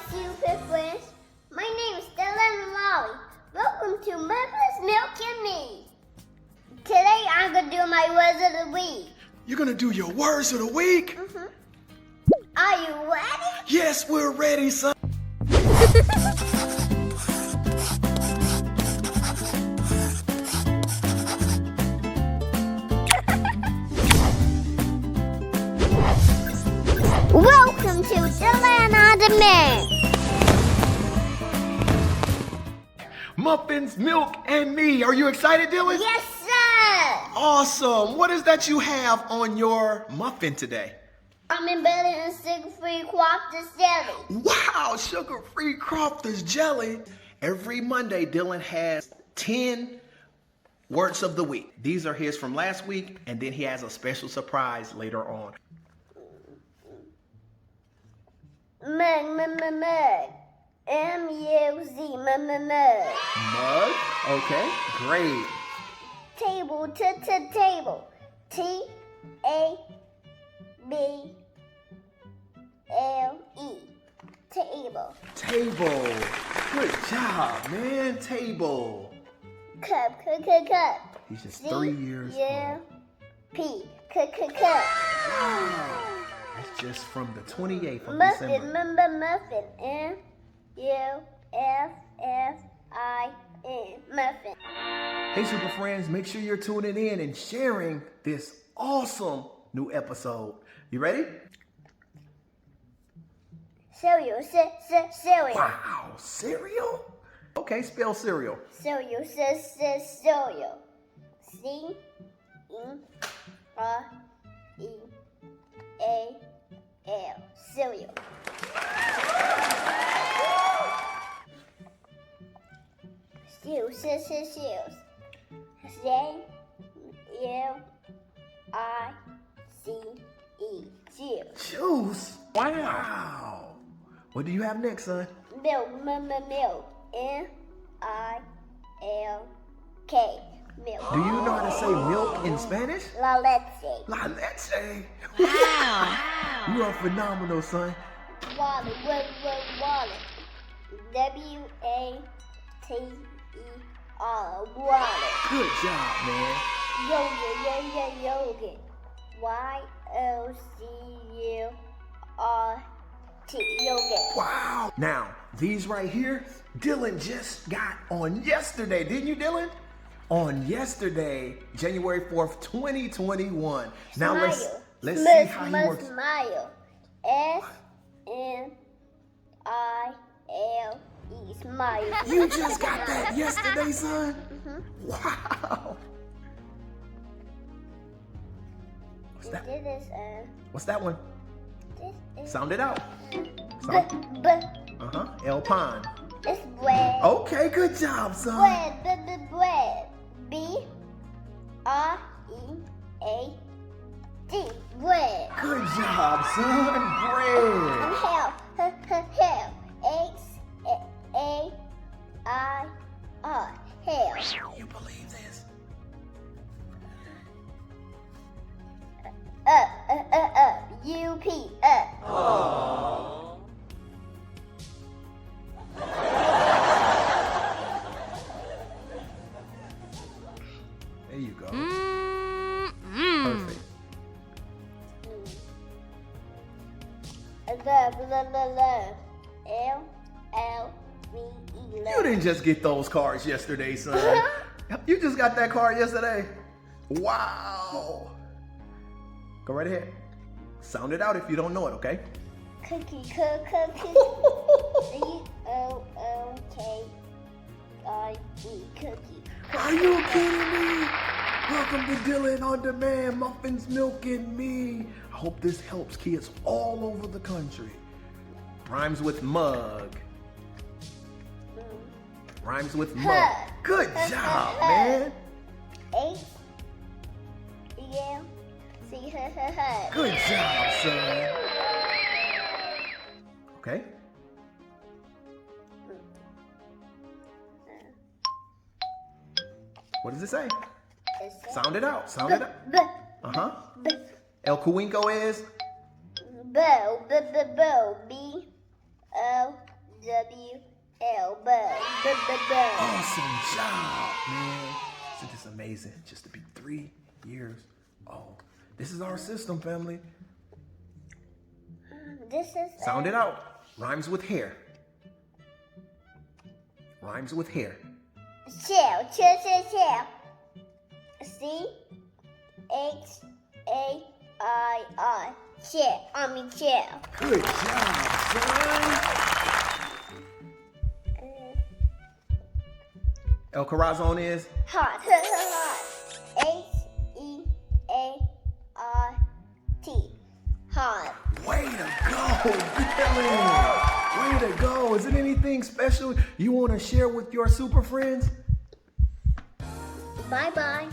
super friends. My name is Dylan Amare. Welcome to Muffins, Milk and Me. Today I'm going to do my words of the week. You're going to do your words of the week? Mm-hmm. Are you ready? Yes, we're ready, son. Welcome to Dylan Amare. Muffins, milk, and me. Are you excited, Dylan? Yes, sir. Awesome. What is that you have on your muffin today? I'm embedded in sugar-free Crofters jelly. Wow, sugar-free Crofters jelly. Every Monday, Dylan has 10 words of the week. These are his from last week, and then he has a special surprise later on. Mug. M-U-Z, mug. Mug? Okay, great. Table, table. T-A-B-L-E. Table. Table. Good job, man. Table. Cup. He's just 3 years old. P. Cup. Wow. That's just from the 28th of December. Muffin. M-U-F-F-I-N. Muffin. Hey, super friends, make sure you're tuning in and sharing this awesome new episode. You ready? Cereal. Wow, cereal? Okay, spell cereal. Cereal. C-E-R-E-A-L. Cereal. Shoes. J-U-I-C-E. Shoes. Juice? Wow. What do you have next, son? Milk. M-I-L-K. Milk. Do you know how to say milk in Spanish? La leche. La leche. Wow. You are phenomenal, son. Wallet. W-A-T-E-R. Wallet. Good job, man. Yogurt. Y-O-C-U-R-T. Yogurt. Wow. Now, these right here, Dylan just got on yesterday. Didn't you, Dylan? On yesterday, January 4th, 2021. Now let's see how he works. Smile. S-M-I-L-E. Smile. You just got that yesterday, son? Mm-hmm. Wow. What's that? What's that one? Sound it out. El Pan. It's bread. Okay, good job, son. Bread. B-R-E-A-D. Bread. Good job, son. Bread. Hell. H-A-I-R. Hell. You believe this? U-P. There you go. Perfect. L-L-V-E. You didn't just get those cards yesterday, son. You just got that card yesterday. Wow. Go right ahead. Sound it out if you don't know it, okay? Cookie. C-O-O-K-I-E. Cookie. Are you kidding me? Welcome to Dylan On Demand, Muffins, Milk, and Me. I hope this helps kids all over the country. Rhymes with mug. Rhymes with mug. Good job, man. H-E-M-C. Good job, son. Okay. What does it say? Sound it out. Sound it out. El Cuenco is? Bow. B-O. W-L, bug. Awesome job, man. Isn't this amazing? Just to be 3 years old. This is our system, family. This is... Sound it out. Rhymes with hair. Rhymes with hair. Shell. Shell. C-H-A-I-R. Shell. Shell. Good job, son. El Corazon is? Heart. H-E-A-R-T. Heart. Way to go, Dylan. Way to go. Is it anything special you want to share with your super friends? Bye-bye.